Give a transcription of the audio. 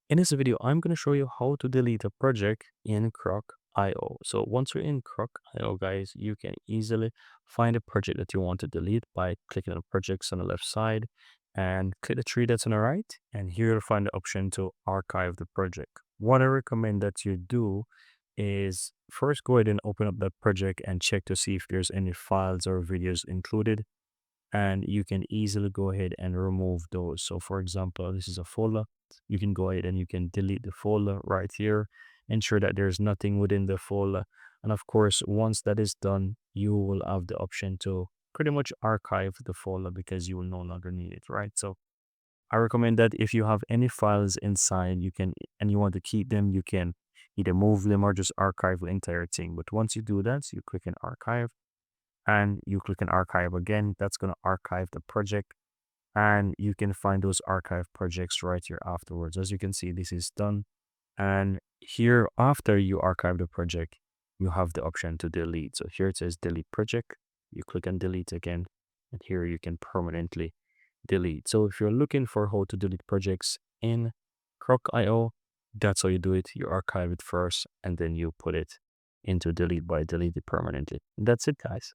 In this video, I'm going to show you how to delete a project in Croc.io. So once you're in Croc.io, guys, you can easily find a project that you want to delete by clicking on projects on the left side and click the tree that's on the right. And here you'll find the option to archive the project. What I recommend that you do is first go ahead and open up that project and check to see if there's any files or videos included, and you can easily go ahead and remove those. So for example, this is a folder. You can go ahead and you can delete the folder right here, ensure that there's nothing within the folder. And of course, once that is done, you will have the option to pretty much archive the folder because you will no longer need it, right? So I recommend that if you have any files inside, you can, and you want to keep them, you can either move them or just archive the entire thing. But once you do that, so you click on archive and you click on archive again, that's going to archive the project, and you can find those archive projects right here afterwards. As you can see, this is done. And here, after you archive the project, you have the option to delete. So here it says delete project. You click on delete again, and here you can permanently delete. So if you're looking for how to delete projects in Croc.io, that's how you do it. You archive it first, and then you put it into delete by delete it permanently. That's it, guys.